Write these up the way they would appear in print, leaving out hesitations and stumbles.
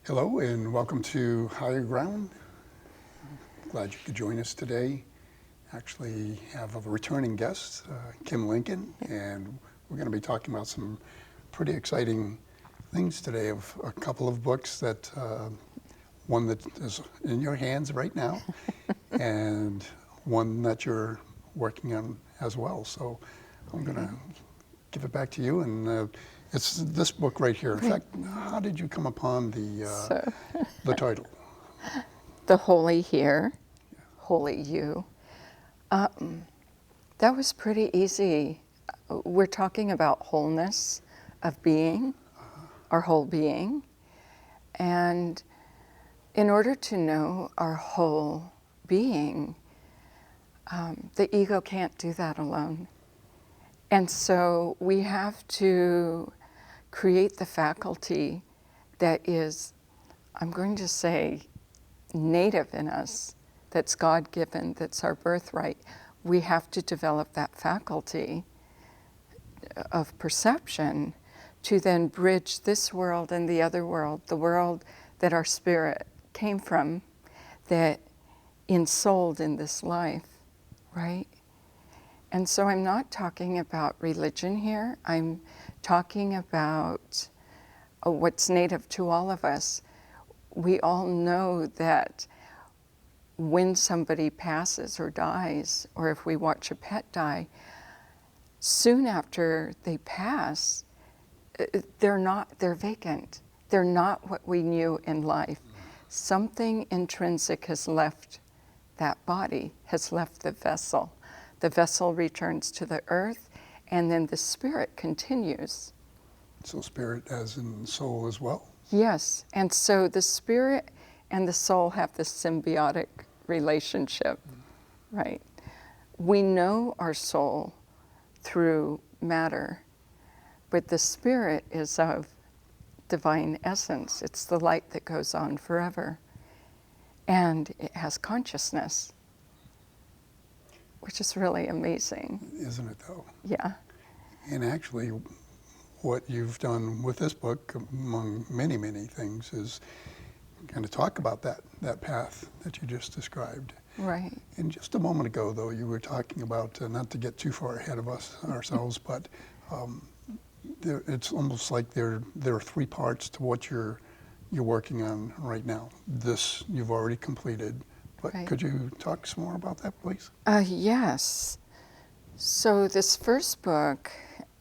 Hello and welcome to Higher Ground. Glad you could join us today. Actually have a returning guest, Kim Lincoln, and we're going to be talking about some pretty exciting things today of a couple of books that, one that is in your hands right now and one that you're working on as well. So I'm going to give it back to you, and it's this book right here. In fact, how did you come upon the title? The Holy Here, Holy You. That was pretty easy. We're talking about wholeness of being, our whole being. And in order to know our whole being, the ego can't do that alone. And so we have to create the faculty that is, I'm going to say, native in us, that's God-given, that's our birthright. We have to develop that faculty of perception to then bridge this world and the other world, the world that our spirit came from, that ensouled in this life, right? And so I'm not talking about religion here. I'm talking about what's native to all of us. We all know that when somebody passes or dies, or if we watch a pet die, soon after they pass, they're vacant. They're not what we knew in life. Something intrinsic has left that body, has left the vessel. The vessel returns to the earth, and then the spirit continues. So spirit as in soul as well? Yes, and so the spirit and the soul have this symbiotic relationship, right? We know our soul through matter, but the spirit is of divine essence. It's the light that goes on forever, and it has consciousness, which is really amazing. Isn't it though? Yeah. And actually, what you've done with this book, among many, many things, is kind of talk about that path that you just described. Right. And just a moment ago, though, you were talking about, not to get too far ahead of ourselves, but it's almost like there are three parts to what you're working on right now. This you've already completed, but right. Could you talk some more about that, please? Yes. So this first book,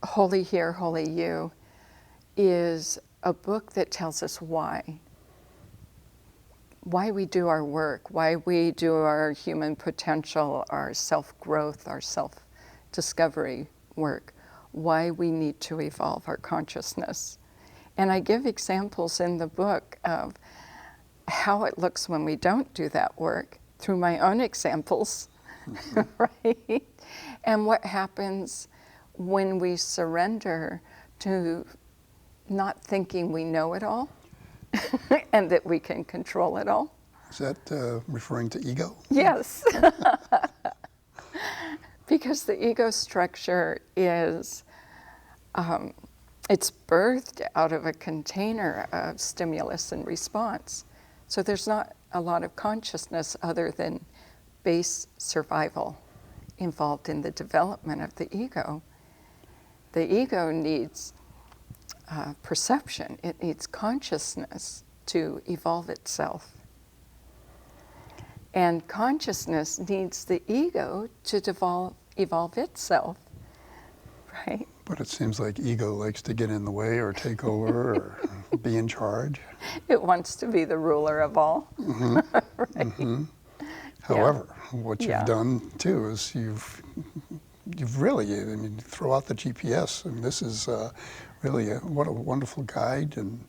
Holy Here, Holy You, is a book that tells us why we do our work, why we do our human potential, our self-growth, our self-discovery work, why we need to evolve our consciousness. And I give examples in the book of how it looks when we don't do that work through my own examples, right? And what happens when we surrender to not thinking we know it all and that we can control it all. Is that referring to ego? Yes. Because the ego structure is, it's birthed out of a container of stimulus and response. So there's not a lot of consciousness other than base survival involved in the development of the ego. The ego needs perception. It needs consciousness to evolve itself. And consciousness needs the ego to evolve itself, right? But it seems like ego likes to get in the way or take over or be in charge. It wants to be the ruler of all. Mm-hmm. Right? Mm-hmm. However, what you've done too is you've really, I mean, throw out the GPS, and this is really what a wonderful guide and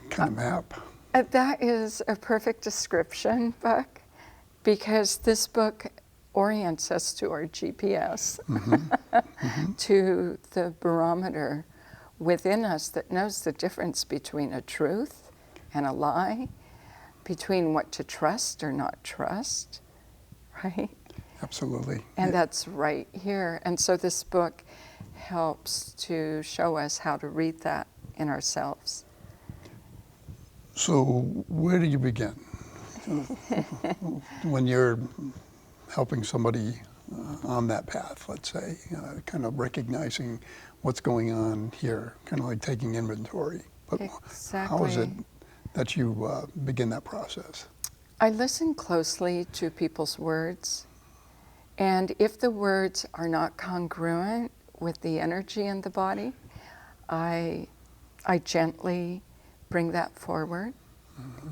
kind of map. That is a perfect description, Buck, because this book orients us to our GPS, Mm-hmm. Mm-hmm. to the barometer within us that knows the difference between a truth and a lie, between what to trust or not trust, right? Absolutely. And that's right here. And so this book helps to show us how to read that in ourselves. So where do you begin? When you're helping somebody on that path, let's say, kind of recognizing what's going on here, kind of like taking inventory. But how is it Exactly. that you begin that process? I listen closely to people's words, and if the words are not congruent with the energy in the body, I gently bring that forward,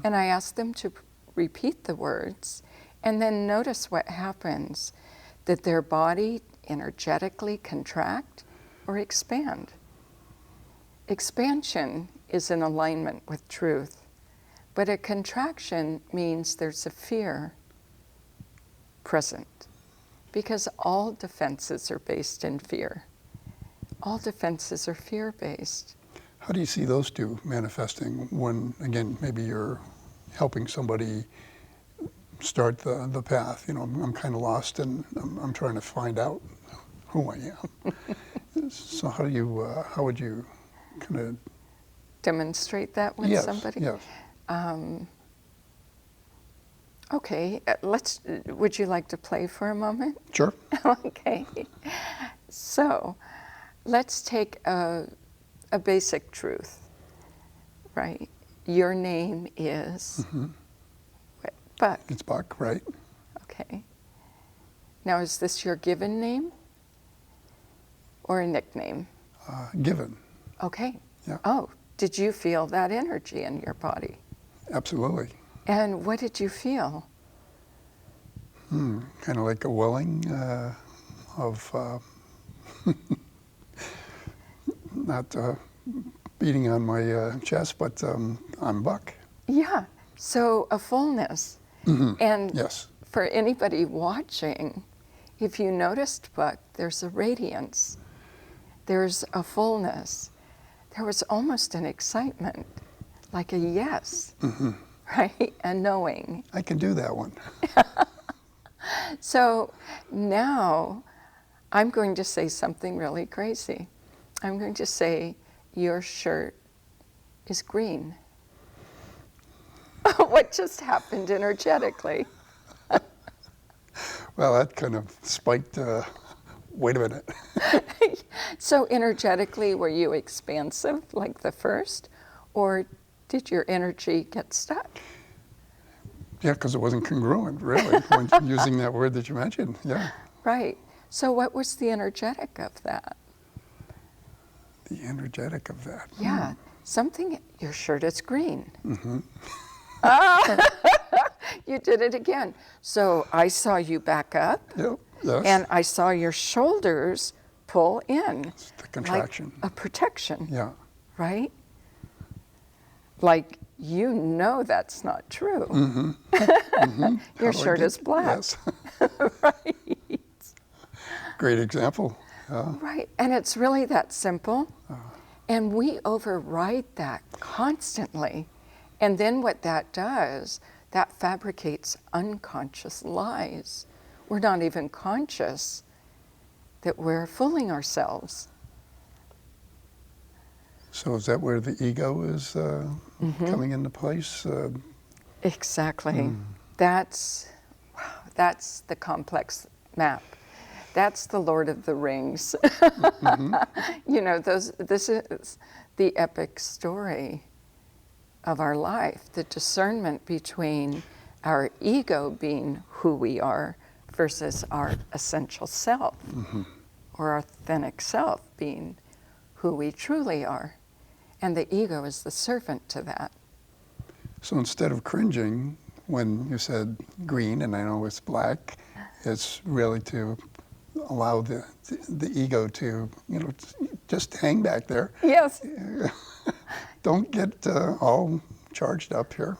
and I ask them to repeat the words, and then notice what happens. Did their body energetically contract or expand? Expansion is in alignment with truth, but a contraction means there's a fear present, because all defenses are based in fear. All defenses are fear-based. How do you see those two manifesting when, again, maybe you're helping somebody start the path? You know, I'm kind of lost and I'm trying to find out who I am. So how would you kind of Demonstrate that with yes, somebody? yes. Okay, would you like to play for a moment? Sure. Okay. So, let's take a basic truth, right? Your name is Buck. It's Buck, right? Okay. Now, is this your given name or a nickname? Given. Okay. Yeah. Oh, did you feel that energy in your body? Absolutely. And what did you feel? Kind of like a welling of not beating on my chest, but I'm Buck. Yeah. So a fullness. And Yes. for anybody watching, if you noticed, Buck, there's a radiance. There's a fullness. There was almost an excitement, like a yes, right? A knowing. I can do that one. So now I'm going to say something really crazy. I'm going to say, your shirt is green. What just happened energetically? Well, that kind of spiked, wait a minute. So energetically, were you expansive like the first, or did your energy get stuck? Yeah, because it wasn't congruent, really, when using that word that you mentioned. Yeah. Right. So what was the energetic of that? The energetic of that. Yeah, something, your shirt is green. You did it again. So I saw you back up, Yep. Yes. and I saw your shoulders pull in. It's the contraction. Like a protection, Yeah. right? Like, you know that's not true. Your How I shirt did- is black. Yes. Right. Great example. Right, and it's really that simple. And we override that constantly. And then what that does, that fabricates unconscious lies. We're not even conscious that we're fooling ourselves. So is that where the ego is coming into place? Exactly. That's the complex map. That's the Lord of the Rings. You know, this is the epic story of our life, the discernment between our ego being who we are versus our essential self, or our authentic self being who we truly are. And the ego is the servant to that. So instead of cringing when you said green, and I know it's black, it's really to allow the ego to, you know, just hang back there. Yes. Don't get all charged up here.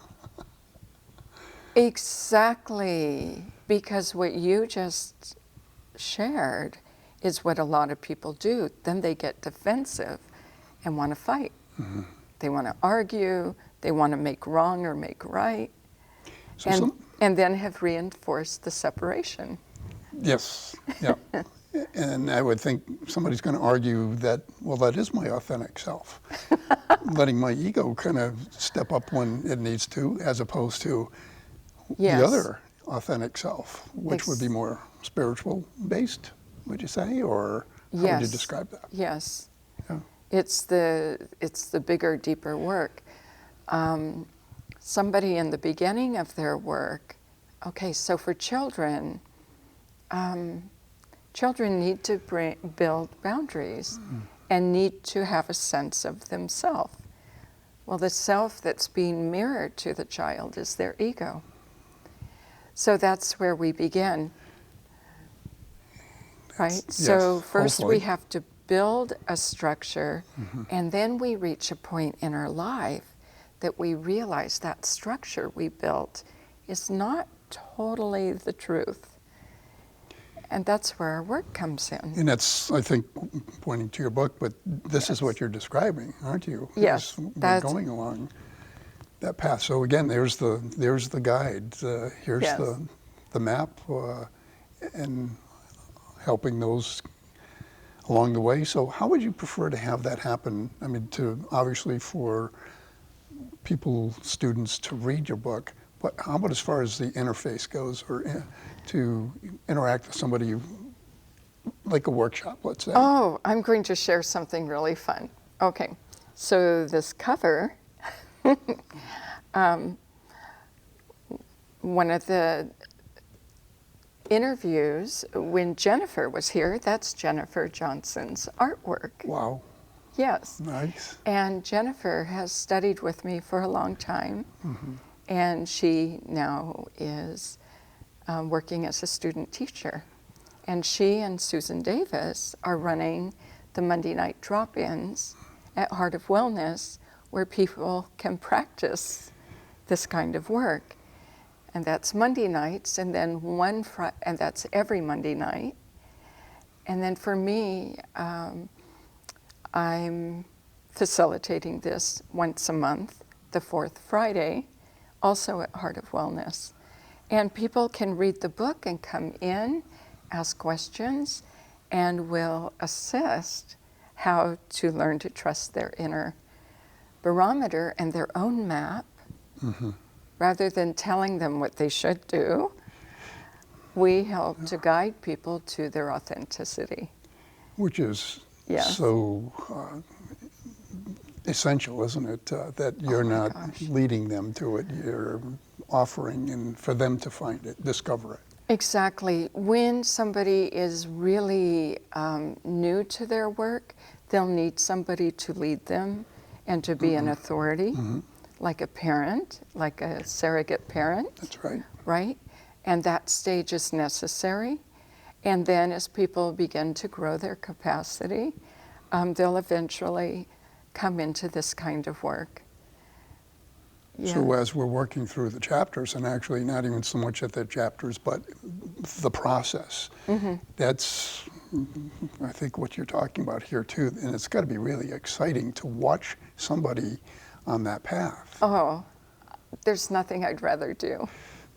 Exactly. Because what you just shared is what a lot of people do. Then they get defensive and want to fight. They want to argue. They want to make wrong or make right. So And then have reinforced the separation. Yes, yeah. And I would think somebody's going to argue that, well, that is my authentic self. letting my ego kind of step up when it needs to, as opposed to Yes. the other authentic self, which would be Ex- more spiritual based, would you say, or how would you Yes. describe that? Yes. Yeah. It's the bigger, deeper work. Somebody in the beginning of their work, okay, so for children, children need to build boundaries and need to have a sense of themselves. Well, the self that's being mirrored to the child is their ego. So that's where we begin, right? So Yes, first hopefully. we have to build a structure, and then we reach a point in our life that we realize that structure we built is not totally the truth. And that's where our work comes in. And that's, I think, pointing to your book, but this is what you're describing, aren't you? Yes, We're that's- going along that path. So again, there's the guide. Here's Yes. the map, and helping those along the way. So how would you prefer to have that happen? I mean, to obviously for people, students to read your book, but how about as far as the interface goes, or to interact with somebody, like a workshop, let's say? Oh, I'm going to share something really fun. Okay, so this cover, one of the interviews when Jennifer was here, that's Jennifer Johnson's artwork. Wow, Yes. nice. And Jennifer has studied with me for a long time, and she now is working as a student teacher. And she and Susan Davis are running the Monday night drop-ins at Heart of Wellness, where people can practice this kind of work. And that's Monday nights, and then and that's every Monday night. And then for me, I'm facilitating this once a month, the fourth Friday, also at Heart of Wellness. And people can read the book and come in, ask questions, and we'll assist how to learn to trust their inner barometer and their own map. Rather than telling them what they should do, we help to guide people to their authenticity. Which is Yes. so essential, isn't it? That you're my not gosh. leading them to it, you're offering and for them to find it, discover it. Exactly. When somebody is really new to their work, they'll need somebody to lead them and to be an authority, like a parent, like a surrogate parent. That's right. Right? And that stage is necessary. And then as people begin to grow their capacity, they'll eventually come into this kind of work. So as we're working through the chapters, and actually not even so much at the chapters, but the process, that's, I think, what you're talking about here too. And it's got to be really exciting to watch somebody on that path. Oh, there's nothing I'd rather do.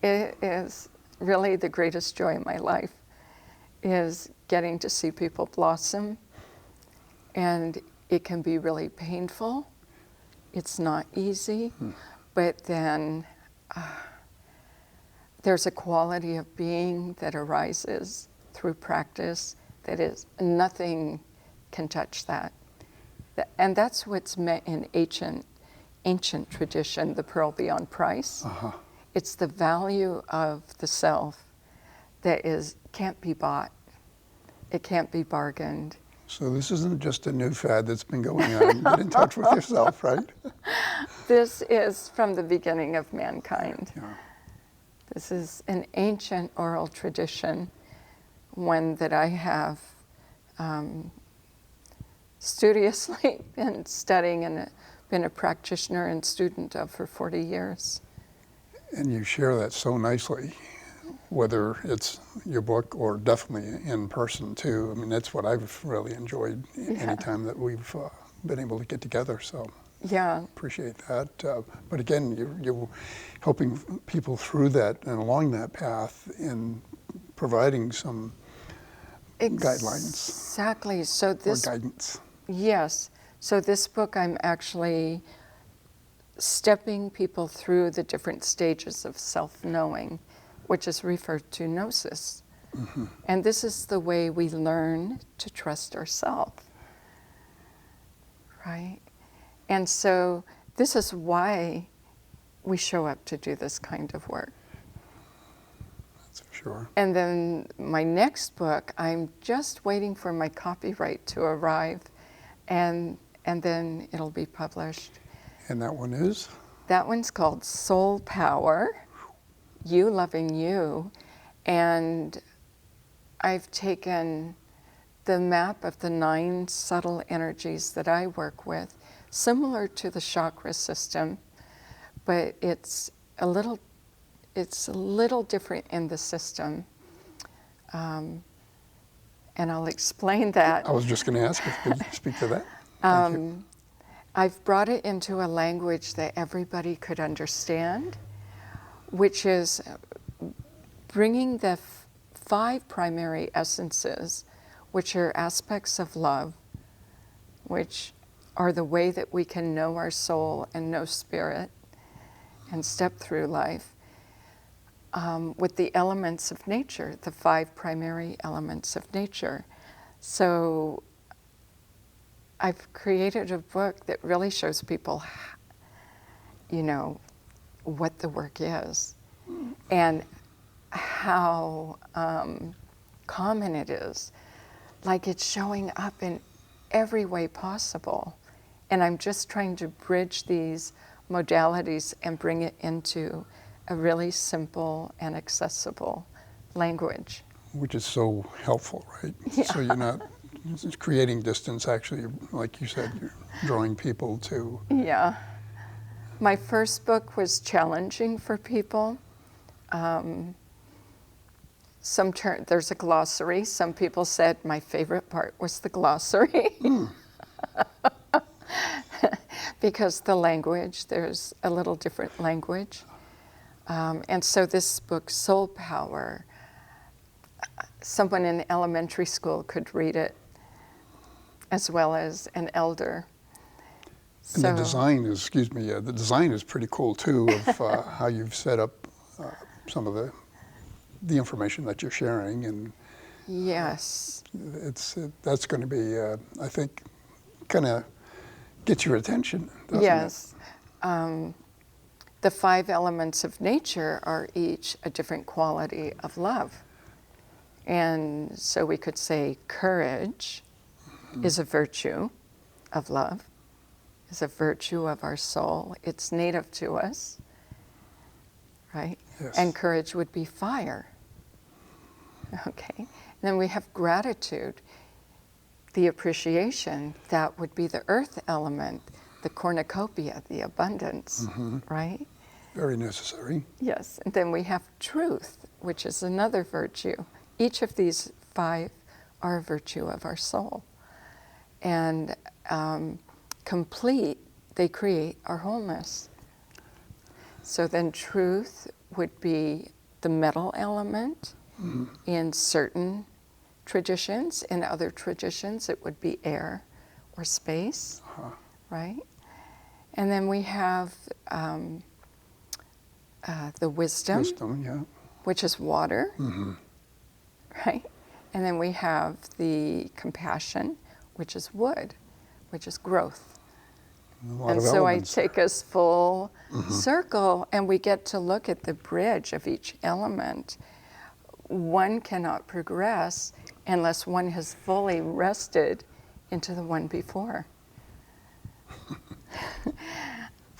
It is really the greatest joy in my life, is getting to see people blossom. And it can be really painful. It's not easy. But then there's a quality of being that arises through practice that is, nothing can touch that. And that's what's meant in ancient tradition, the pearl beyond price. It's the value of the self that can't be bought. It can't be bargained. So this isn't just a new fad that's been going on. Get in touch with yourself, right? This is from the beginning of mankind. Yeah. This is an ancient oral tradition, one that I have studiously been studying and been a practitioner and student of for 40 years. And you share that so nicely, whether it's your book or definitely in person too. I mean, that's what I've really enjoyed any time that we've been able to get together. So Yeah. appreciate that. But again, you're helping people through that and along that path and providing some guidelines Exactly. So or this, guidance. yes. So this book, I'm actually stepping people through the different stages of self-knowing, which is referred to gnosis. And this is the way we learn to trust ourselves, right? And so this is why we show up to do this kind of work. That's for sure. And then my next book, I'm just waiting for my copyright to arrive, and then it'll be published. And that one is? That one's called Soul Power, You Loving You. And I've taken the map of the 9 subtle energies that I work with, similar to the chakra system, but it's a little different in the system. And I'll explain that. I was just going to ask if you could speak to that. Thank you. I've brought it into a language that everybody could understand, which is bringing the 5 primary essences, which are aspects of love, which are the way that we can know our soul and know spirit and step through life, with the elements of nature, the 5 primary elements of nature. So I've created a book that really shows people, what the work is and how common it is. Like, it's showing up in every way possible. And I'm just trying to bridge these modalities and bring it into a really simple and accessible language. Which is so helpful, right? Yeah. So you're not just creating distance, actually, like you said, you're drawing people to... Yeah. My first book was challenging for people. There's a glossary. Some people said my favorite part was the glossary. Because the language, there's a little different language. And so this book, Soul Power, someone in elementary school could read it, as well as an elder. And the design is, the design is pretty cool too, of how you've set up some of the information that you're sharing, and yes, that's going to be, I think, kind of get your attention, doesn't yes. The 5 elements of nature are each a different quality of love. And so we could say courage is a virtue of love, is a virtue of our soul. It's native to us, right? Yes. And courage would be fire. Okay. And then we have gratitude, the appreciation, that would be the earth element, the cornucopia, the abundance, right? Very necessary. Yes. And then we have truth, which is another virtue. Each of these 5 are a virtue of our soul. And complete, they create our wholeness. So then truth would be the metal element in certain traditions. In other traditions, it would be air or space, right? And then we have the wisdom, which is water, right? And then we have the compassion, which is wood, which is growth. And so I take us full circle, and we get to look at the bridge of each element. One cannot progress unless one has fully rested into the one before.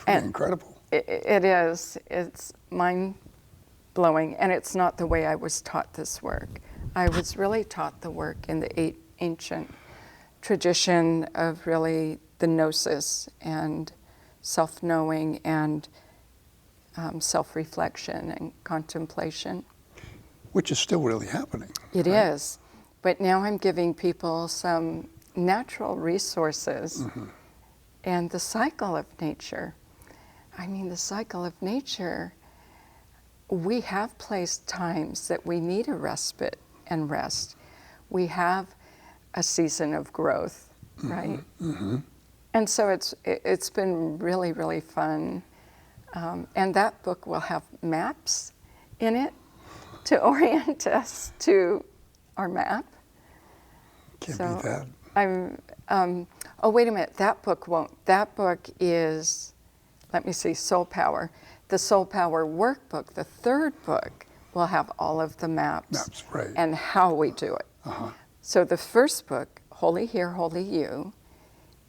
And incredible. It is. It's mind-blowing, and it's not the way I was taught this work. I was really taught the work in the ancient tradition of really the gnosis and self-knowing and self-reflection and contemplation. Which is still really happening. It is. But now I'm giving people some natural resources and the cycle of nature. I mean, the cycle of nature, we have placed times that we need a respite and rest. We have a season of growth, right? And so it's been really, really fun. And that book will have maps in it to orient us to our map. Can't So beat that. Oh, wait a minute, that book won't. That book is, let me see, Soul Power. The Soul Power Workbook, the third book, will have all of the maps, Right. and how we do it. So the first book, Holy Here, Holy You,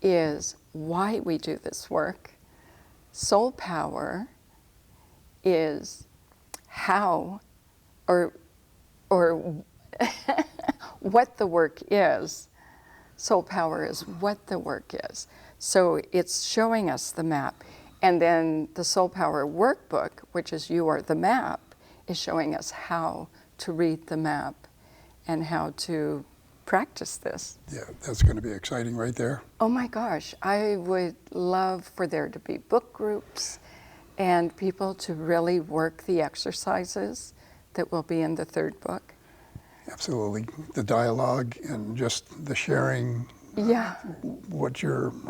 is why we do this work. Soul Power is how, or what the work is. Soul Power is what the work is. So it's showing us the map. And then the Soul Power Workbook, which is You Are the Map, is showing us how to read the map and how to practice this. Yeah, that's going to be exciting right there. Oh my gosh, I would love for there to be book groups and people to really work the exercises that will be in the third book. Absolutely. The dialogue and just the sharing, Yeah.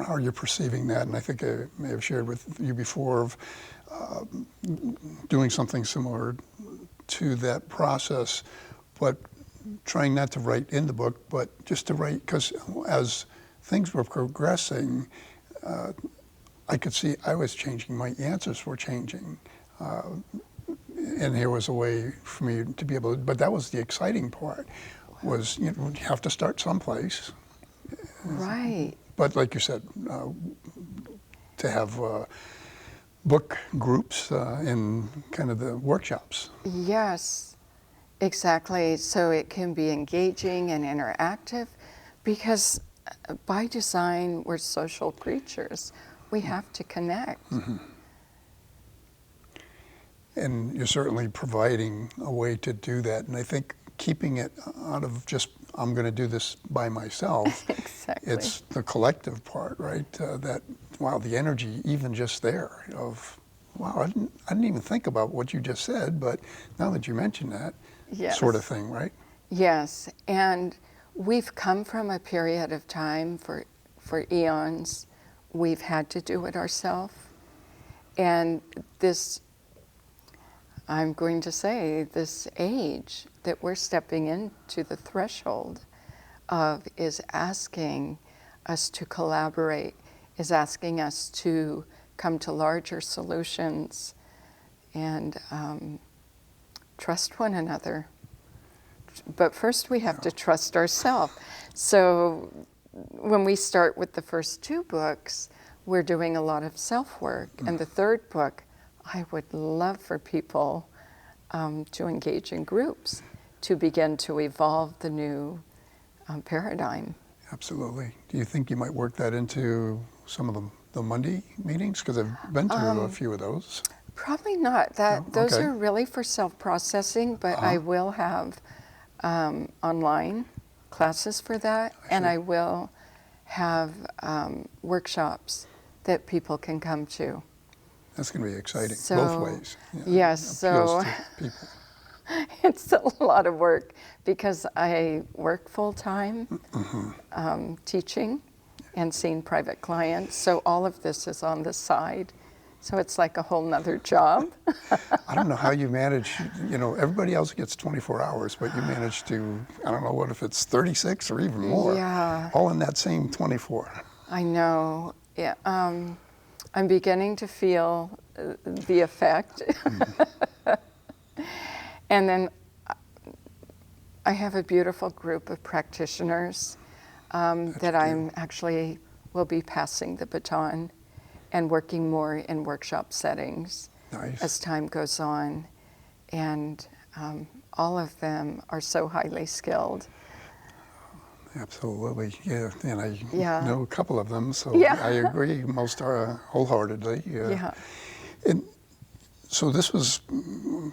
how you're perceiving that. And I think I may have shared with you before of doing something similar to that process, but trying not to write in the book, but just to write, because as things were progressing, I could see I was changing, my answers were changing. And here was a way for me to be able to, but that was the exciting part, was you have to start someplace. Right. But like you said, to have book groups in kind of the workshops. Yes, exactly. So it can be engaging and interactive because by design, we're social creatures. We have to connect. And you're certainly providing a way to do that. And I think keeping it out of just, I'm going to do this by myself. Exactly. It's the collective part, right? That, wow, the energy even just there of, wow, I didn't even think about what you just said, but now that you mention that, Yes. sort of thing, right? Yes, and we've come from a period of time for eons. We've had to do it ourselves. And this, I'm going to say, this age that we're stepping into the threshold of is asking us to collaborate, is asking us to come to larger solutions and trust one another. But first we have to trust ourselves. So when we start with the first two books, we're doing a lot of self-work. And the third book, I would love for people to engage in groups to begin to evolve the new paradigm. Absolutely. Do you think you might work that into some of the Monday meetings? Because I've been to a few of those. Probably not. No? Those Okay. are really for self-processing, but I will have online classes for that, and I will have workshops that people can come to. That's going to be exciting, So, both ways. Yeah, yes, appeals so to people. it's a lot of work because I work full-time teaching and seeing private clients, so all of this is on the side. So it's like a whole nother job. I don't know how you manage, everybody else gets 24 hours, but you manage to, I don't know what if it's 36 or even more, Yeah. all in that same 24. I know. Yeah, I'm beginning to feel the effect. And then I have a beautiful group of practitioners that I'm actually will be passing the baton and working more in workshop settings Nice. as time goes on. And all of them are so highly skilled. Absolutely, yeah, and I Yeah. know a couple of them, so Yeah. I agree most are wholeheartedly. Yeah. And so this was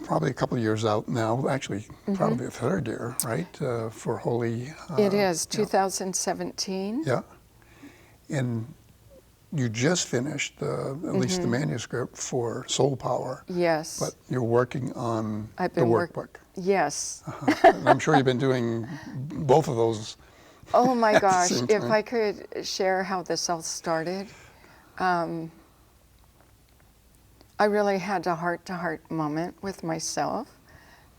probably a couple of years out now, actually probably a third year, right, for Holy. It is, yeah. 2017. Yeah, and you just finished at least the manuscript for Soul Power. Yes. But you're working on I've the been workbook. Yes. And I'm sure you've been doing both of those Oh my at the gosh, same if time. I could share how this all started. I really had a heart-to-heart moment with myself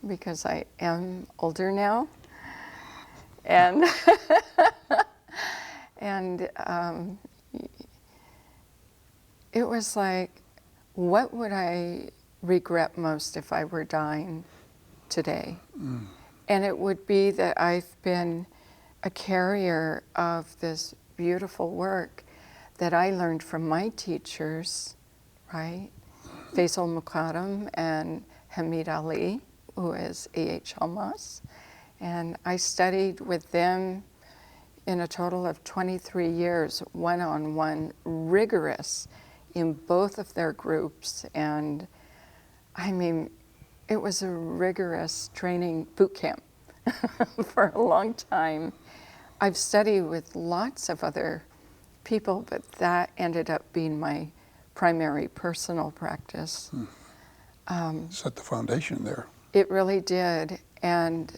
because I am older now. And and it was like, what would I regret most if I were dying today? And it would be that I've been a carrier of this beautiful work that I learned from my teachers, right? Faisal Muqaddam and Hameed Ali, who is A.H. Almaas. And I studied with them in a total of 23 years, one-on-one, rigorous in both of their groups. And I mean, it was a rigorous training boot camp for a long time. I've studied with lots of other people, but that ended up being my primary personal practice. Set the foundation there. It really did. And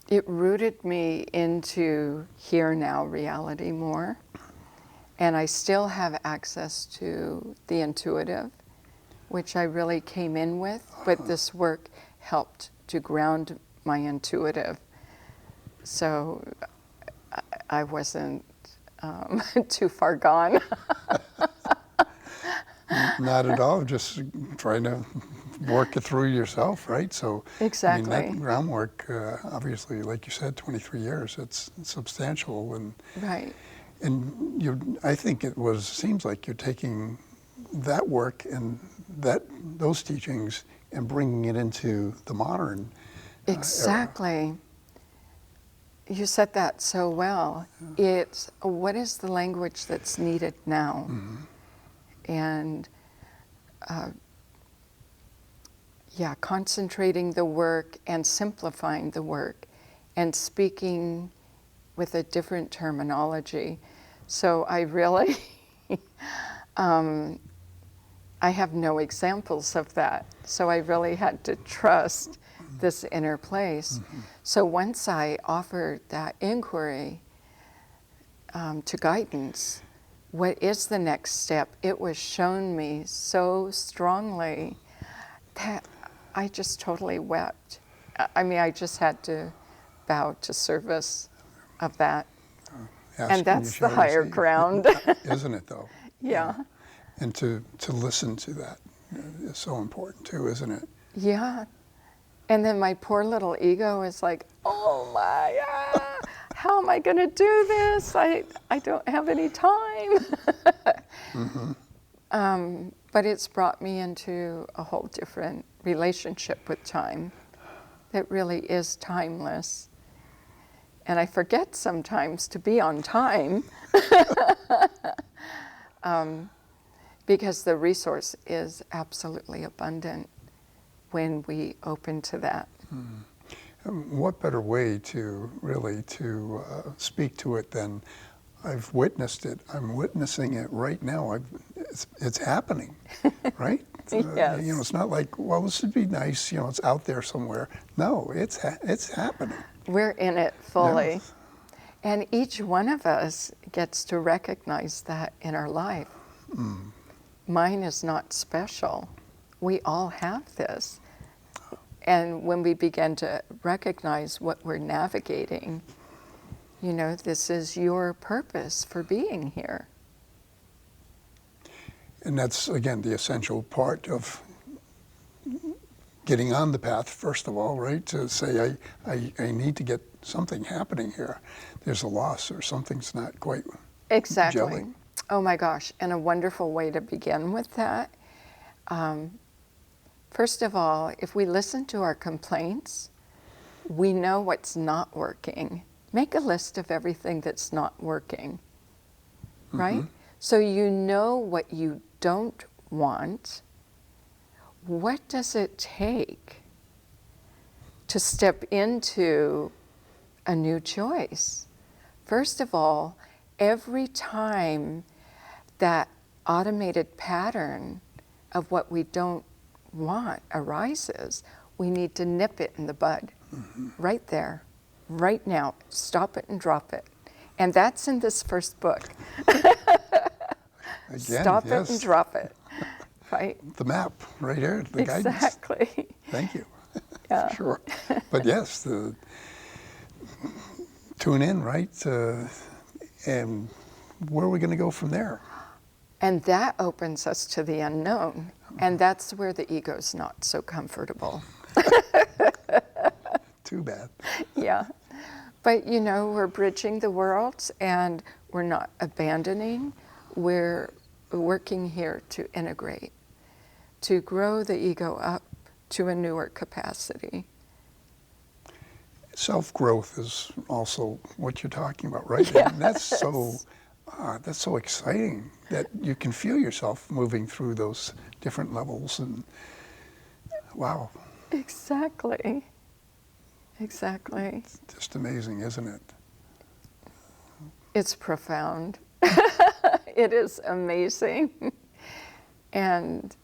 it rooted me into here now reality more. And I still have access to the intuitive, which I really came in with, but this work helped to ground my intuitive. So I wasn't too far gone. Not at all, just trying to work it through yourself, right? So, Exactly. I mean, that groundwork, obviously, like you said, 23 years, it's substantial. Right. And I think seems like you're taking that work and those teachings and bringing it into the modern era. Exactly. You said that so well. It's what is the language that's needed now? And concentrating the work and simplifying the work and speaking with a different terminology. So I really, I have no examples of that. So I really had to trust this inner place. So once I offered that inquiry to guidance, what is the next step? It was shown me so strongly that I just totally wept. I mean, I just had to bow to service of that. Ask And and you that's the shall higher receive. ground. Isn't it, though? Yeah. And to listen to that is so important, too, isn't it? Yeah. And then my poor little ego is like, oh my, how am I going to do this? I don't have any time. But it's brought me into a whole different relationship with time that really is timeless. And I forget sometimes to be on time because the resource is absolutely abundant when we open to that. What better way to really speak to it than I've witnessed it. I'm witnessing it right now. It's happening, right? Yes. It's not like, well, this would be nice. It's out there somewhere. No, it's happening. We're in it fully. Yes. And each one of us gets to recognize that in our life. Mine is not special. We all have this. And when we begin to recognize what we're navigating, this is your purpose for being here. And that's, again, the essential part of getting on the path, first of all, right? To say, I need to get something happening here. There's a loss or something's not quite Exactly. gelling. Oh my gosh, and a wonderful way to begin with that. First of all, if we listen to our complaints, we know what's not working. Make a list of everything that's not working, right? So you know what you don't want. What does it take to step into a new choice? First of all, every time that automated pattern of what we don't want arises, we need to nip it in the bud, right there. right now. Stop it and drop it. And that's in this first book. Again, Stop it and yes. drop it. Right? The map right here, the guidance. Exactly. Thank you. Yeah. For sure. But yes, tune in, right? And where are we going to go from there? And that opens us to the unknown. And that's where the ego's not so comfortable. Too bad. Yeah. But you know, we're bridging the worlds and we're not abandoning. We're working here to integrate, to grow the ego up to a newer capacity. Self-growth is also what you're talking about, right? Yes. And that's so exciting that you can feel yourself moving through those different levels, and wow. Exactly. Exactly. It's just amazing, isn't it? It's profound. It is amazing. And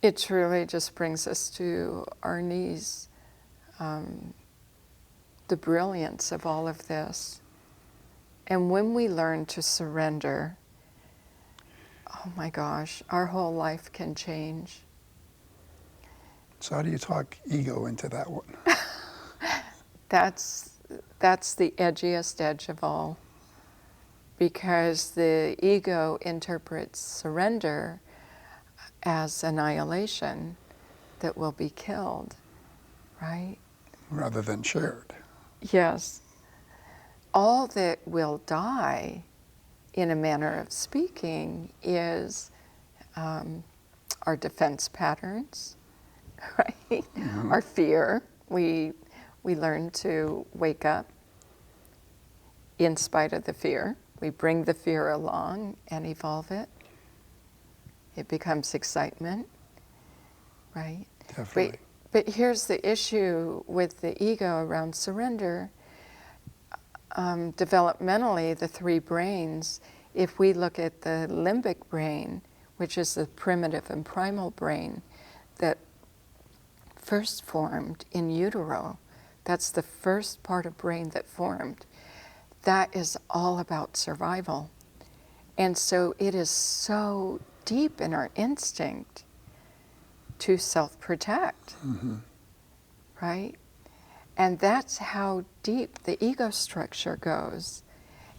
it truly just brings us to our knees. The brilliance of all of this. And when we learn to surrender, oh my gosh, our whole life can change. So how do you talk ego into that one? That's the edgiest edge of all, because the ego interprets surrender as annihilation, that will be killed, right? Rather than shared. Yes. All that will die, in a manner of speaking, is our defense patterns, right? Mm-hmm. Our fear. We learn to wake up in spite of the fear. We bring the fear along and evolve it. It becomes excitement, right? Definitely. But here's the issue with the ego around surrender. Developmentally, the three brains, if we look at the limbic brain, which is the primitive and primal brain that first formed in utero, that's the first part of brain that formed, that is all about survival. And so it is so deep in our instinct to self-protect, mm-hmm. right? And that's how deep the ego structure goes.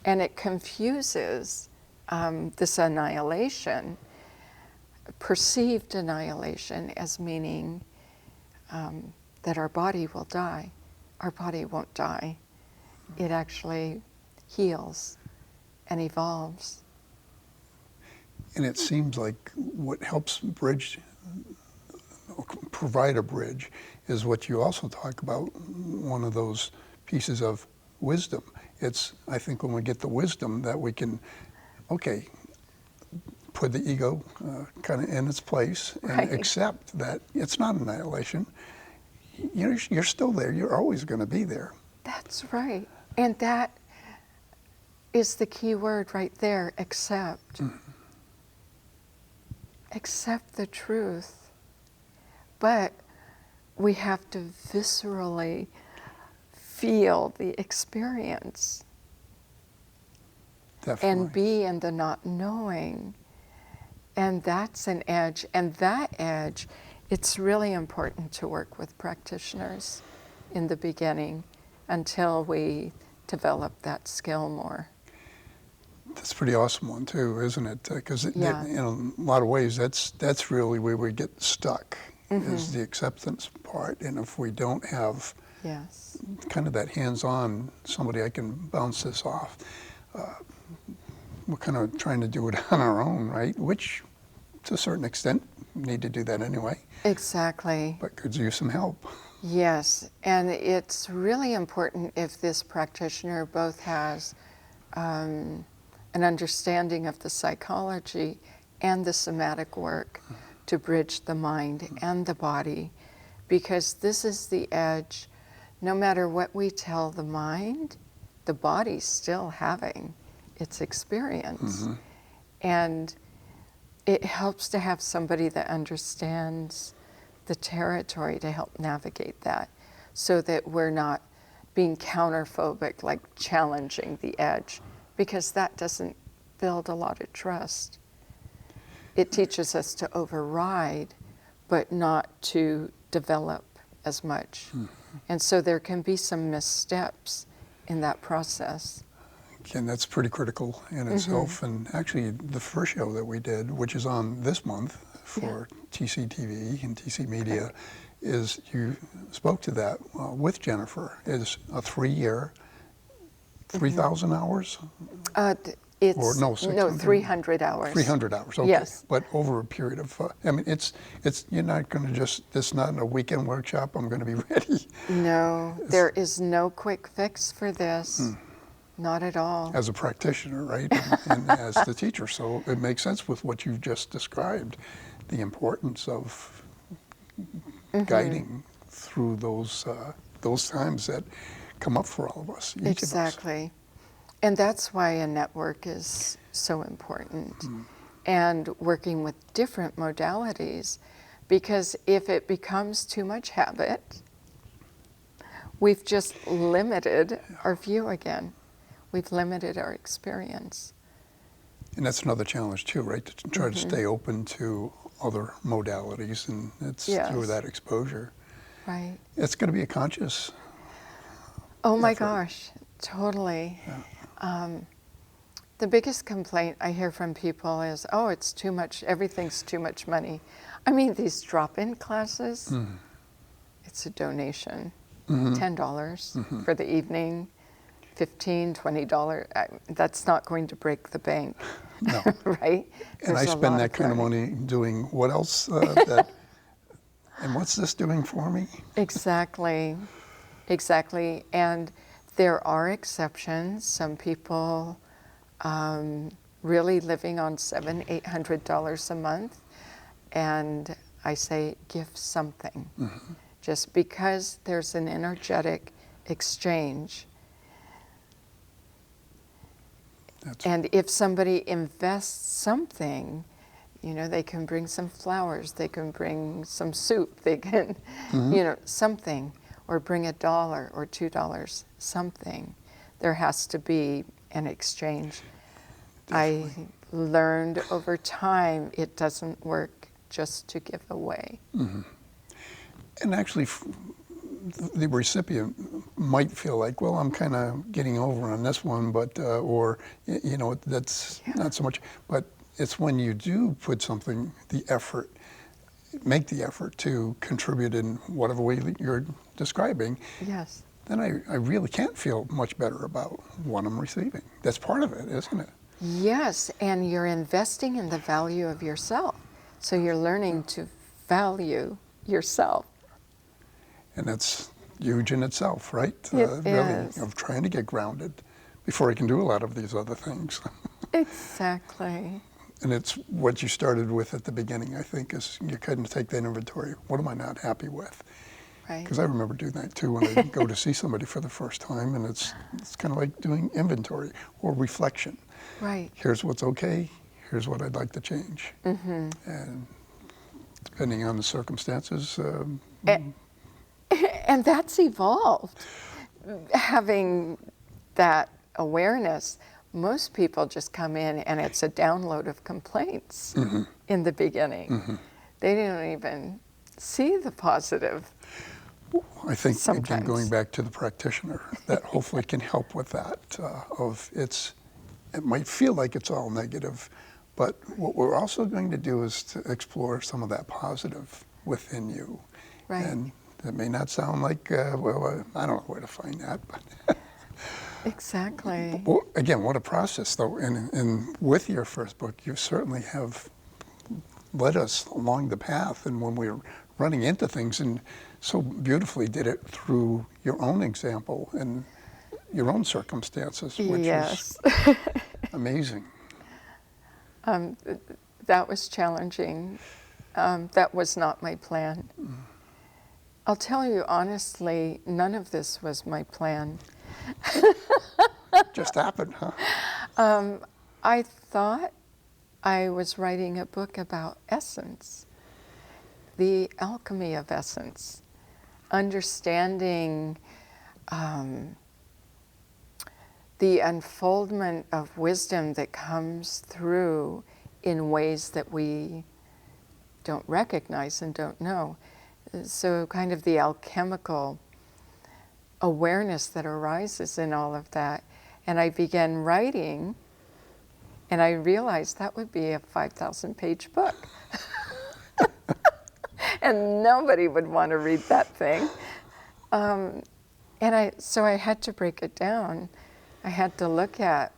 And it confuses this annihilation, perceived annihilation, as meaning that our body will die. Our body won't die. It actually heals and evolves. And it seems like what helps provide a bridge is what you also talk about, one of those pieces of wisdom. It's, I think, when we get the wisdom that we can, okay, put the ego kind of in its place and right. accept that it's not annihilation. You're still there. You're always going to be there. That's right. And that is the key word right there, accept. Mm-hmm. Accept the truth. But we have to viscerally feel the experience. Definitely. And be in the not knowing. And that's an edge. And that edge, it's really important to work with practitioners in the beginning until we develop that skill more. That's a pretty awesome one too, isn't it? Because yeah. in a lot of ways, that's really where we get stuck, mm-hmm. is the acceptance part. And if we don't have yes. kind of that hands-on, somebody I can bounce this off, we're kind of trying to do it on our own, right? Which, to a certain extent, we need to do that anyway. Exactly. But could use some help. Yes, and it's really important if this practitioner both has an understanding of the psychology and the somatic work to bridge the mind and the body, because this is the edge. No matter what we tell the mind, the body's still having its experience. Mm-hmm. And it helps to have somebody that understands the territory to help navigate that. so that we're not being counterphobic, like challenging the edge, because that doesn't build a lot of trust. It teaches us to override, but not to develop as much. And so there can be some missteps in that process. And that's pretty critical in itself. And actually, the first show that we did, which is on this month for TCTV and TC Media, is you spoke to that with Jennifer. Is a 3-year, 3,000 hours? It's Or no, 600. 300 hours. 300 hours, okay. Yes. But over a period of, I mean, it's you're not going to just, it's not a weekend workshop, I'm going to be ready. No, there is no quick fix for this. Not at all. As a practitioner, right, and as the teacher. So it makes sense with what you've just described, the importance of guiding through those times that come up for all of us, each of us. Exactly. And that's why a network is so important. And working with different modalities, because if it becomes too much habit, we've just limited our view again. We've limited our experience. And that's another challenge too, right? To try to stay open to other modalities, and it's through that exposure. Right. It's going to be a conscious Oh my effort. gosh, totally. The biggest complaint I hear from people is, oh, it's too much, everything's too much money. I mean, these drop-in classes, it's a donation, $10 for the evening, $15, $20. That's not going to break the bank, No. right? And I There's a spend lot that kind of learning. money doing what else? And what's this doing for me? Exactly, exactly. And there are exceptions. Some people really living on $700, $800 a month, and I say give something. Just because there's an energetic exchange. And if somebody invests something, you know, they can bring some flowers, they can bring some soup, they can, you know, something, or bring $1 or $2, something. There has to be an exchange. Definitely. I learned over time it doesn't work just to give away. And actually, the recipient might feel like, well, I'm kind of getting over on this one, but, or, you know, that's not so much. But it's when you do put something, the effort, make the effort to contribute in whatever way that you're describing, Yes. then I really can't feel much better about what I'm receiving. That's part of it, isn't it? Yes, and you're investing in the value of yourself. So you're learning to value yourself. And that's huge in itself, right? It really, is. of trying to get grounded before I can do a lot of these other things. Exactly. And it's what you started with at the beginning, I think, is you kind of take that inventory. What am I not happy with? Right. Because I remember doing that too when I go to see somebody for the first time, and it's kind of like doing inventory or reflection. Right. Here's what's okay, here's what I'd like to change. And depending on the circumstances, And that's evolved. Having that awareness, most people just come in and it's a download of complaints in the beginning. They don't even see the positive. I think, again, Sometimes. going back to the practitioner, that hopefully can help with that. It might feel like it's all negative, but what we're also going to do is to explore some of that positive within you. Right. And it may not sound like, well, I don't know where to find that, but Exactly. well, again, what a process, though. And with your first book, you certainly have led us along the path. And when we're running into things, and so beautifully did it through your own example and your own circumstances, which Yes. is amazing. That was challenging. That was not my plan. I'll tell you honestly, none of this was my plan. Just happened, huh? I thought I was writing a book about essence, the alchemy of essence. understanding the unfoldment of wisdom that comes through in ways that we don't recognize and don't know. So kind of the alchemical awareness that arises in all of that. And I began writing, and I realized that would be a 5,000-page book. And nobody would want to read that thing. So I had to break it down. I had to look at,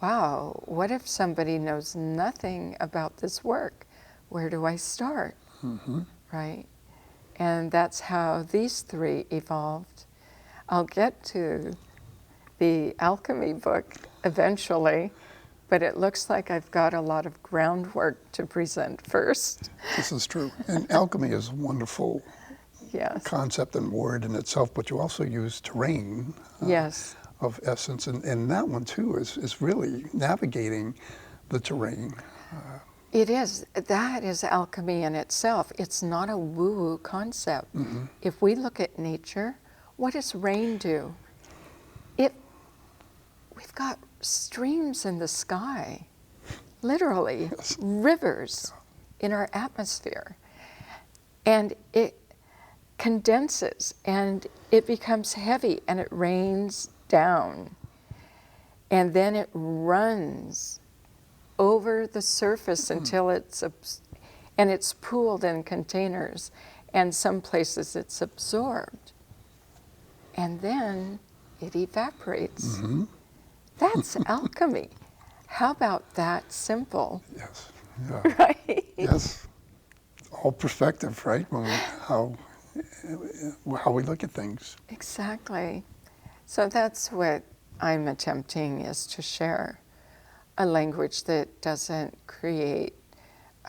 wow, what if somebody knows nothing about this work? Where do I start? Mm-hmm. Right? And that's how these three evolved. I'll get to the alchemy book eventually, but it looks like I've got a lot of groundwork to present first. This is true. And alchemy is a wonderful Yes. concept and word in itself, but you also use terrain Yes. of essence. And that one, too, is really navigating the terrain. It is. That is alchemy in itself. It's not a woo-woo concept. Mm-hmm. If we look at nature, what does rain do? We've got streams in the sky, literally, Yes. rivers in our atmosphere. And it condenses and it becomes heavy and it rains down. And then it runs over the surface until it's pooled in containers, and some places it's absorbed. And then it evaporates. Mm-hmm. That's alchemy. How about that simple? Yes. Yeah. Right? Yes. All perspective, right? How we look at things. Exactly. So that's what I'm attempting, is to share a language that doesn't create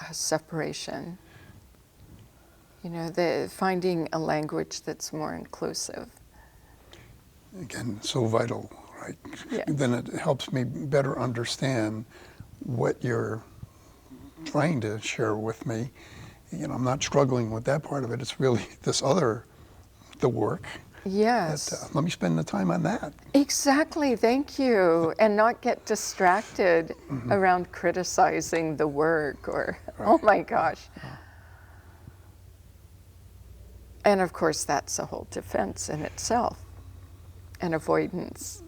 a separation. You know, finding a language that's more inclusive. Again, so vital, right? Yeah. Then it helps me better understand what you're trying to share with me. You know, I'm not struggling with that part of it. It's really this other, the work. Yes. That, let me spend the time on that. Exactly, thank you. And not get distracted around criticizing the work or, oh my gosh. And of course, that's a whole defense in itself, and avoidance.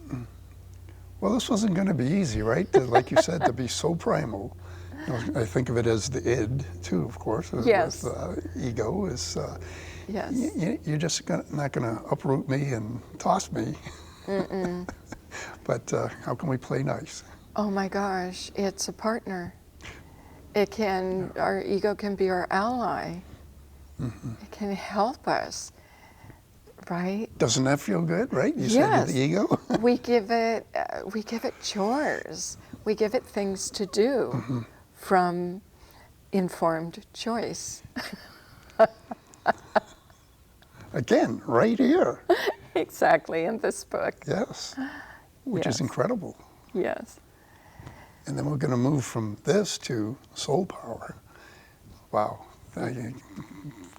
Well, this wasn't going to be easy, right? Like you said, to be so primal. You know, I think of it as the id, too, of course. Yes. With, ego is, Yes. you're just not going to uproot me and toss me. But how can we play nice? Oh my gosh, it's a partner. Our ego can be our ally. It can help us, right? Doesn't that feel good, right? You Yes. said the ego? we give it chores. We give it things to do from informed choice. Again, right here. Exactly, in this book. Yes. Which Yes. is incredible. Yes. And then we're going to move from this to soul power. Wow.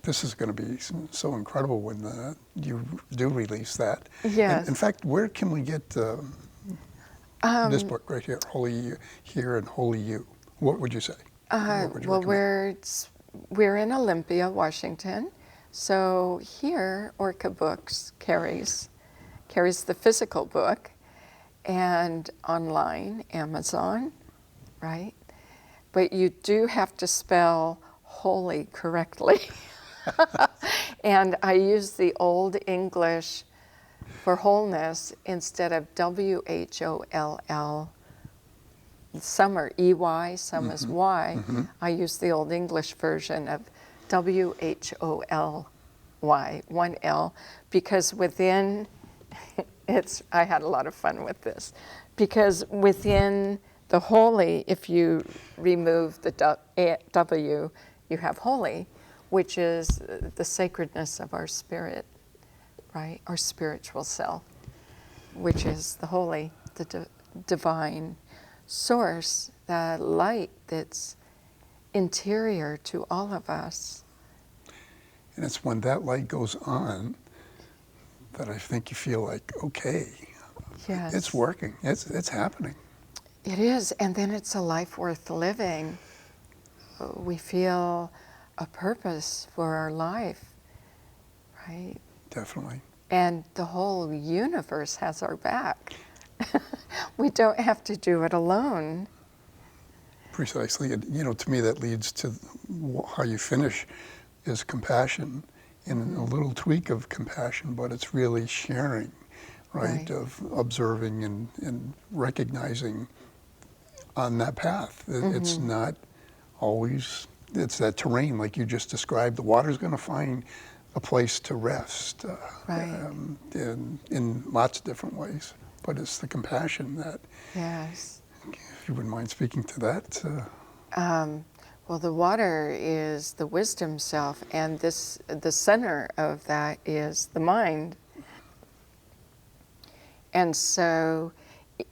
This is going to be so incredible when you do release that. Yes. And in fact, where can we get this book right here, Holy Here and Holy You? What would you say? What would you Well, recommend? we're in Olympia, Washington. So here, Orca Books carries the physical book, and online, Amazon, right? But you do have to spell holy correctly. And I use the Old English for wholeness instead of WHOLL. Some are EY, some is Y. I use the Old English version of WHOLY, one L, because within, I had a lot of fun with this, because within the holy, if you remove the W, you have holy, which is the sacredness of our spirit, right? Our spiritual self, which is the holy, the divine source, the light that's interior to all of us. And it's when that light goes on that I think you feel like, okay, Yes. it's working, it's happening. It is, and then it's a life worth living. We feel a purpose for our life, right? Definitely. And the whole universe has our back. We don't have to do it alone. Precisely. And, to me that leads to how you finish is compassion, and a little tweak of compassion, but it's really sharing, right? Of observing and recognizing on that path. It's not always, it's that terrain like you just described. The water's going to find a place to rest in lots of different ways. But it's the compassion that, Yes. if you wouldn't mind speaking to that. Well, the water is the wisdom self, and the center of that is the mind. And so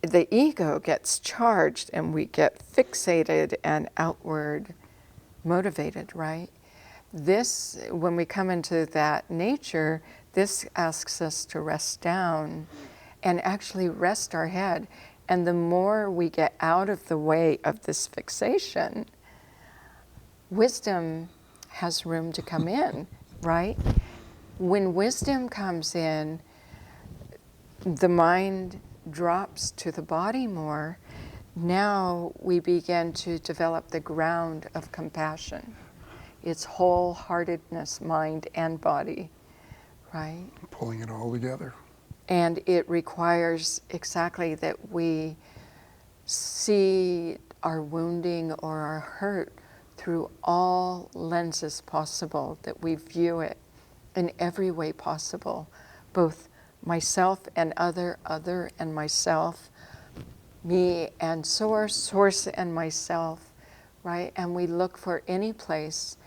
the ego gets charged, and we get fixated and outward motivated, right? This, when we come into that nature, this asks us to rest down and actually rest our head. And the more we get out of the way of this fixation, wisdom has room to come in, right? When wisdom comes in, the mind drops to the body more. Now we begin to develop the ground of compassion. It's wholeheartedness, mind and body, right? Pulling it all together. And it requires exactly that we see our wounding or our hurt through all lenses possible, that we view it in every way possible, both myself and other and myself, me and source and myself, right? And we look for any place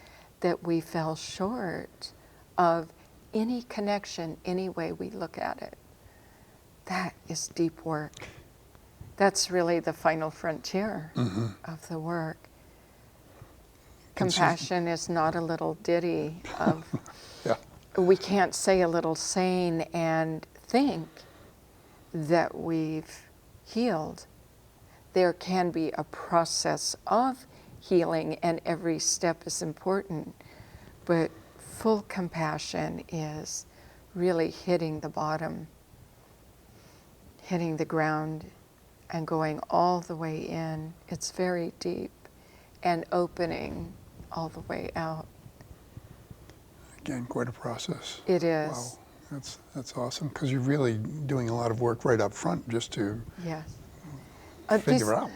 that we fell short of any connection, any way we look at it. That is deep work. That's really the final frontier of the work. Compassion is not a little ditty of, we can't say a little saying and think that we've healed. There can be a process of healing, and every step is important, but full compassion is really hitting the bottom, hitting the ground and going all the way in. It's very deep, and opening all the way out. Again, quite a process. It is. Wow, that's awesome, because you're really doing a lot of work right up front just to figure out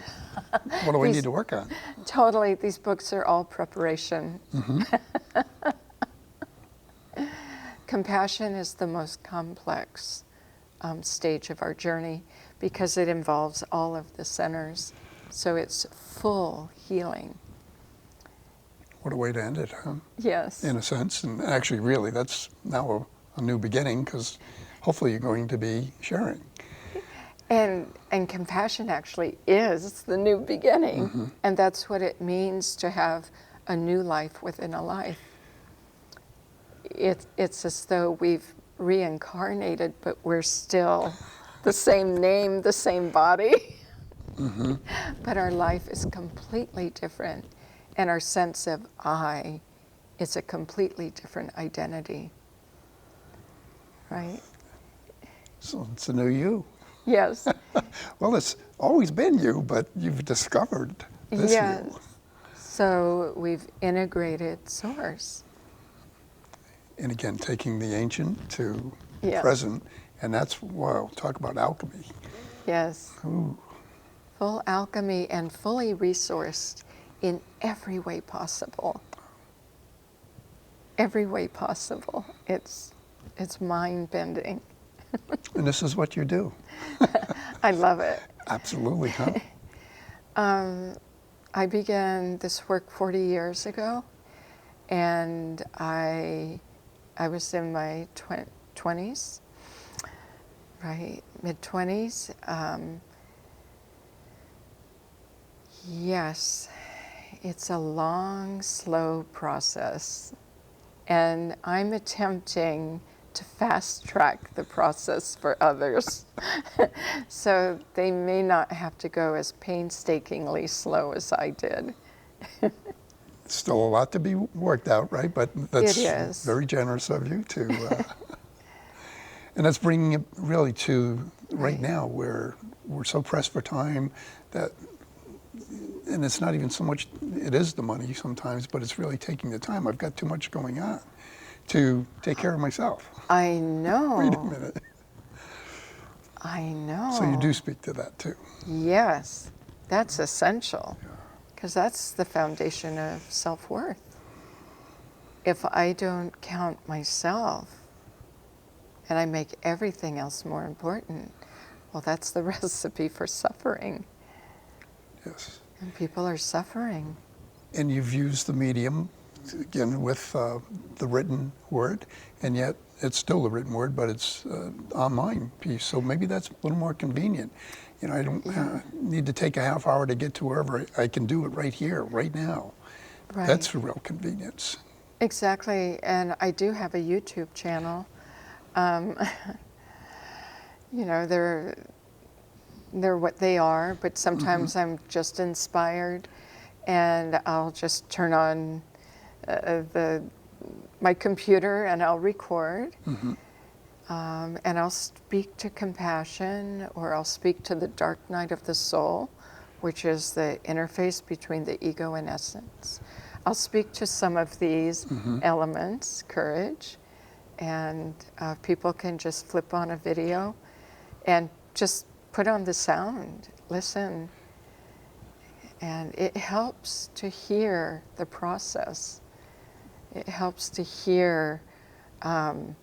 what do we need to work on. Totally, these books are all preparation. Compassion is the most complex stage of our journey because it involves all of the centers. So it's full healing. What a way to end it, huh? Yes. In a sense, and actually really that's now a new beginning, because hopefully you're going to be sharing. And compassion actually is the new beginning. And that's what it means to have a new life within a life. It's as though we've reincarnated, but we're still the same name, the same body. But our life is completely different. And our sense of I is a completely different identity. Right? So it's a new you. Yes. Well, it's always been you, but you've discovered this you. So we've integrated source. And again, taking the ancient to Yes. present, and that's, wow, talk about alchemy. Yes. Ooh. Full alchemy and fully resourced in every way possible. Every way possible. It's mind-bending. And this is what you do. I love it. Absolutely, huh? I began this work 40 years ago, and I was in my 20s, right, mid-20s. Yes, it's a long, slow process, and I'm attempting to fast track the process for others. So they may not have to go as painstakingly slow as I did. Still a lot to be worked out, right? But that's It is. very generous of you to, and that's bringing it really to right now where we're so pressed for time that, and it's not even so much, it is the money sometimes, but it's really taking the time. I've got too much going on to take care of myself. I know. Wait a minute. I know. So you do speak to that too. Yes, that's essential, because that's the foundation of self-worth. If I don't count myself and I make everything else more important, well, that's the recipe for suffering. Yes. And people are suffering. And you've used the medium, again, with the written word, and yet it's still the written word, but it's online piece. So maybe that's a little more convenient. You know, I don't need to take a half hour to get to wherever I can do it right here, right now. Right. That's a real convenience. Exactly, and I do have a YouTube channel. You know, they're what they are, but sometimes I'm just inspired, and I'll just turn on my computer and I'll record, and I'll speak to compassion, or I'll speak to the dark night of the soul, which is the interface between the ego and essence. I'll speak to some of these elements, courage, and people can just flip on a video and just put on the sound, listen, and it helps to hear the process. It helps to hear kind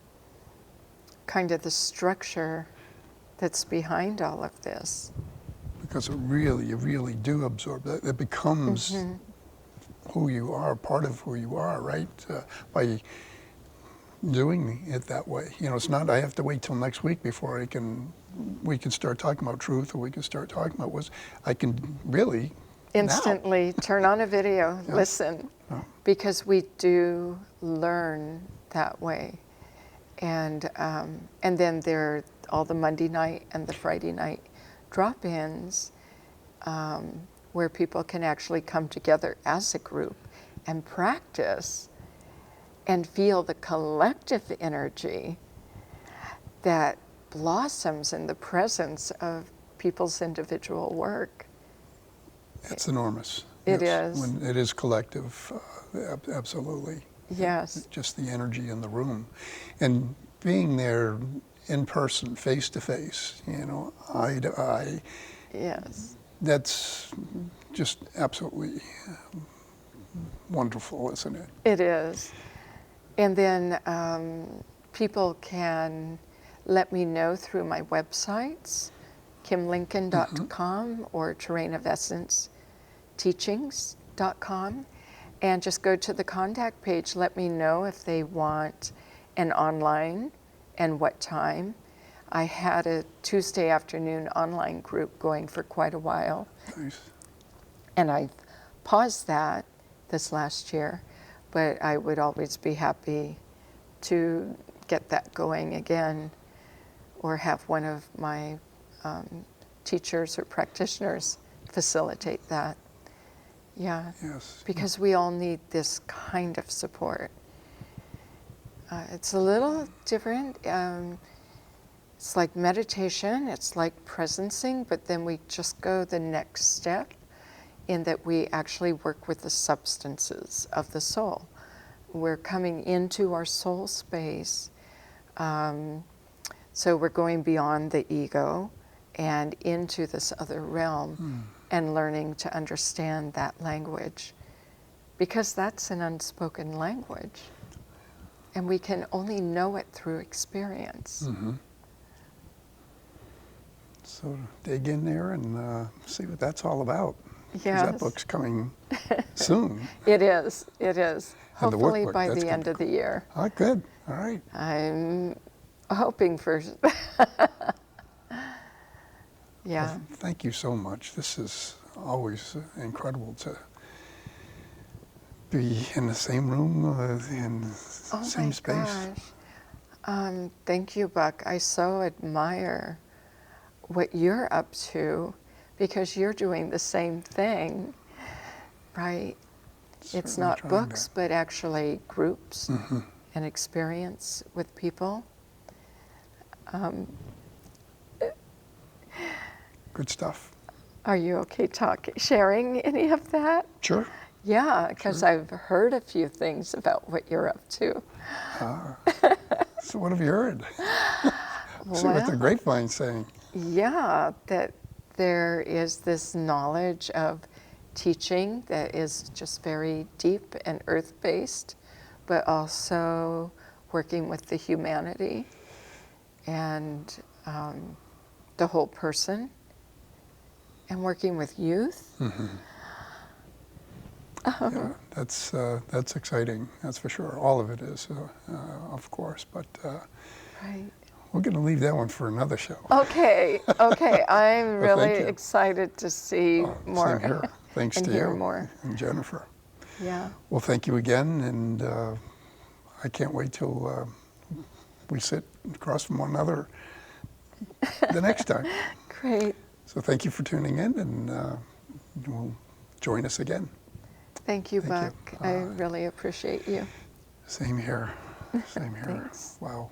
of the structure that's behind all of this. Because you really do absorb that. It becomes who you are, part of who you are, right? By doing it that way. You know, it's not I have to wait till next week before we can start talking about truth, or we can start talking about what's, I can really Instantly turn on a video, listen, because we do learn that way. And then there are all the Monday night and the Friday night drop-ins where people can actually come together as a group and practice and feel the collective energy that blossoms in the presence of people's individual work. It's enormous. It Yes. is. When it is collective, absolutely. Yes. Just the energy in the room. And being there in person, face to face, you know, eye to eye. Yes. That's just absolutely wonderful, isn't it? It is. And then people can let me know through my websites, kimlincoln.com or terrainofessenceteachings.com, and just go to the contact page. Let me know if they want an online and what time. I had a Tuesday afternoon online group going for quite a while. Nice. And I've paused that this last year, but I would always be happy to get that going again, or have one of my teachers or practitioners facilitate that. Yeah, Yes. because we all need this kind of support. It's a little different. It's like meditation, it's like presencing, but then we just go the next step in that we actually work with the substances of the soul. We're coming into our soul space, so we're going beyond the ego and into this other realm and learning to understand that language, because that's an unspoken language and we can only know it through experience. So dig in there and see what that's all about. 'Cause Yes. that book's coming soon. It is, it is. And the Hopefully workbook, by that's the end gonna of the year. Oh, good. All right. I'm hoping for, yeah. Well, thank you so much. This is always incredible to be in the same room, in the Oh same my space. gosh. Thank you, Buck. I so admire what you're up to because you're doing the same thing, right? It's Certainly not trying books, to. but actually groups and experience with people. Good stuff. Are you okay sharing any of that? Sure. Yeah, because Sure. I've heard a few things about what you're up to. So what have you heard? See what the Well, grapevine's saying. yeah, that there is this knowledge of teaching that is just very deep and earth-based, but also working with the humanity and the whole person, and working with youth. Yeah, that's exciting. That's for sure. All of it is, of course. But Right. we're going to leave that one for another show. Okay, I'm Well, really thank you. excited to see more Same here. Thanks and to hear you more. and Jennifer. Yeah. Well, thank you again, and I can't wait till we sit across from one another the next time. Great. So thank you for tuning in, and you'll join us again. Thank you, Thank you. Buck. I really appreciate you. Same here. Same here. Thanks. Wow.